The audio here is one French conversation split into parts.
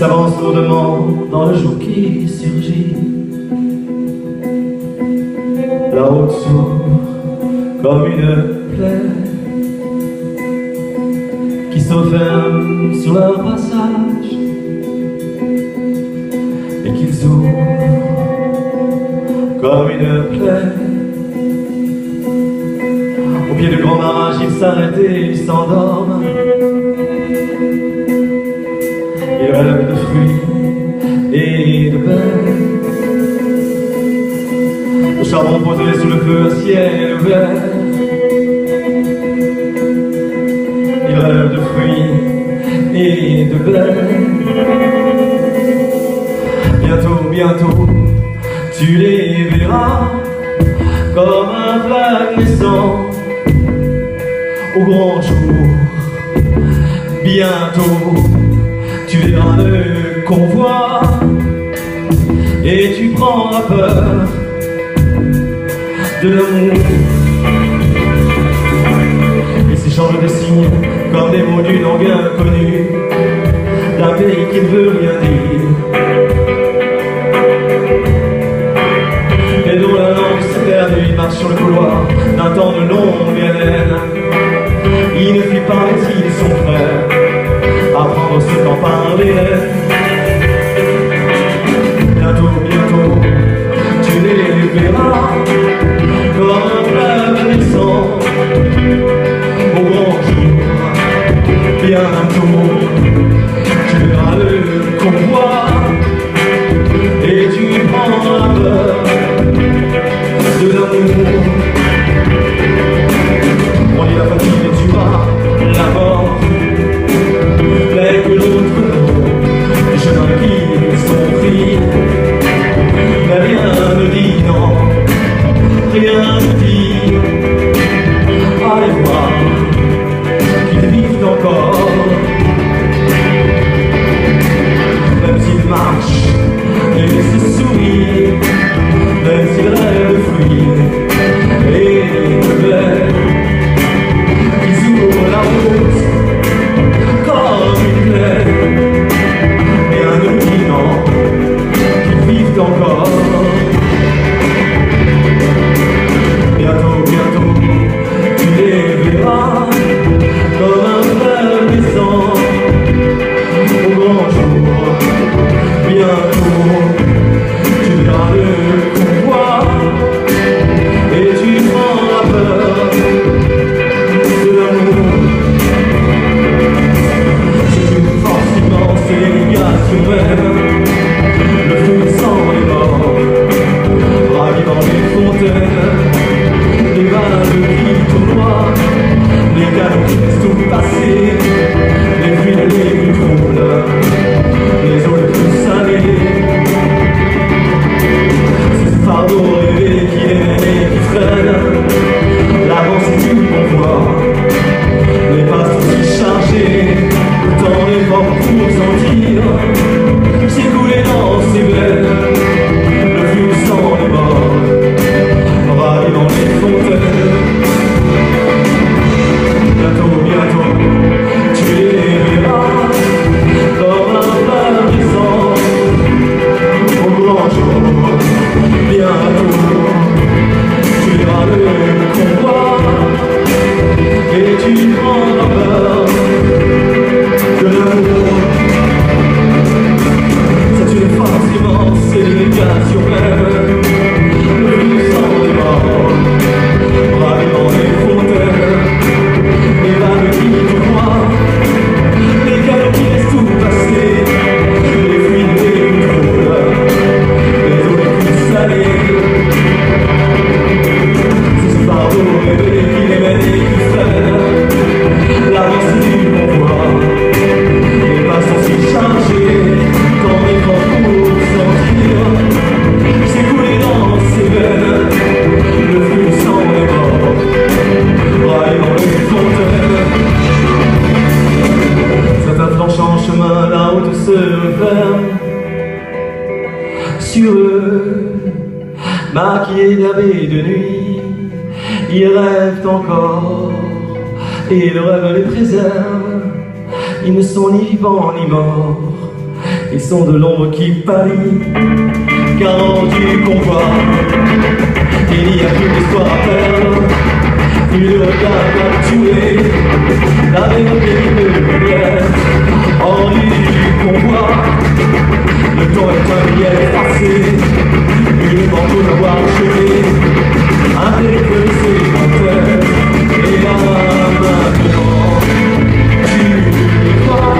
s'avance lourdement dans le jour qui surgit. La route s'ouvre comme une plaie qui se referme sur leur passage et qu'ils ouvrent comme une plaie. Au pied du grand barrage, ils s'arrêtent et ils s'endorment. Ils rêvent de fruits et de baies, le charbon posé sous le feu, un ciel ouvert. Ils rêvent de fruits et de baies. Bientôt, bientôt, tu les verras comme un flamme naissant au grand jour. Bientôt, tu verras le convoi et tu prendras peur de l'amour. Ils s'échangent des signes comme des mots d'une langue inconnue, d'un pays qui ne veut rien dire et dont la langue s'est perdue. Ils marchent sur le couloir d'un temps de longue haleine. Il ne fuit pas s'ils sont frères à prendre ce temps par les lèvres. Bientôt, bientôt, tu les verras comme un fleuve naissant au grand jour. Bientôt, tu verras le convoi et tu prendras peur de l'amour. On lit la fatigue et tu as la mort, mais que l'autre les chemins qui sont pris. Mais rien ne dit non, rien ne dit. Allez voir qu'ils vivent encore, même s'ils marchent et se sourient, même s'ils rêvent de fruits et de baies. Ils ouvrent la route comme une plaie, rien ne dit non, qu'ils vivent encore. Bientôt, bientôt, tu les verras comme un fleuve naissant au grand jour. Bientôt, tu verras le convoi et tu prendras peur de l'amour. C'est une force immense et l'égation même, le feu sans les morts, ravivant les fontaines, les vagues qui tournoient, les canons qui laissent tout passer, les fruits les plus troubles, les eaux les plus salées. C'est ce fardeau rêvé qui les mène et qui freine l'avancée du convoi. Les pas sont si chargés, le temps est fort pour sentir s'écouler dans ses veines le flux sans les morts, ravivant les fontaines. Bientôt, bientôt, tu les verras comme un fleuve naissant au grand jour. Bientôt, tu verras le convoi et tu prendras peur de l'amour. C'est une force immense, c'est l'égation même, le flux sans les morts, ravivant les fontaines, les vagues qui tournoient, les canaux qui laissent tout passer, les fruits les plus troubles, les eaux les plus salées. C'est ce fardeau rêvé qui les mène et qui freine l'avancée du convoi. Les pas sont si chargés, tant d'efforts pour sentir s'écouler dans ses veines le flux sans les morts, ravivant les fontaines. Certains planchant en chemin, la route se referme sur eux, maquillés d'herbe de nuit. Ils rêvent encore et le rêve les préserve. Ils ne sont ni vivants ni morts, Ils sont de l'ombre qui pâlit, garant du convoi. Il n'y a qu'une histoire à perdre, puis le regard va tuer la mélodie de lumière en ligne du convoi. Le temps est un billet passé, une manteau d'avoir achevé, un terrible célibataire, et là maintenant tu vois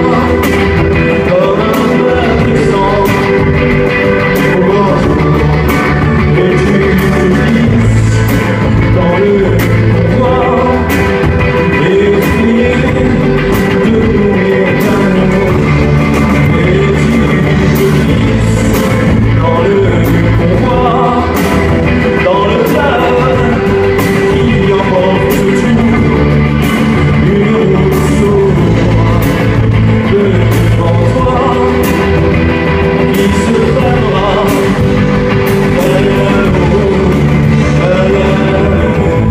comme un verre de sang au bord, et tu glisses dans le convoi et finis de mourir d'animaux, et tu glisses dans le convoi, dans le fleuve qui emporte tout, une route s'ouvre devant toi qui se fermera derrière nous, derrière nous,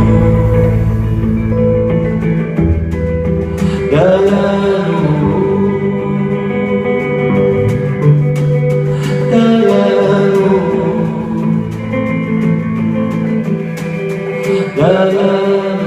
derrière nous.